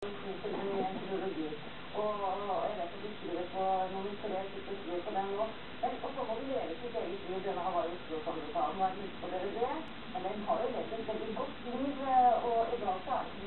Filologi. Og jeg vet at du skriver på noen tre skriver på den nå. Men også må du leve sitt eget liv. Denne har jo Oslo, som du sa. Nå er det lyst på dere det. Men den har jo levd et veldig godt liv, og i dag så er det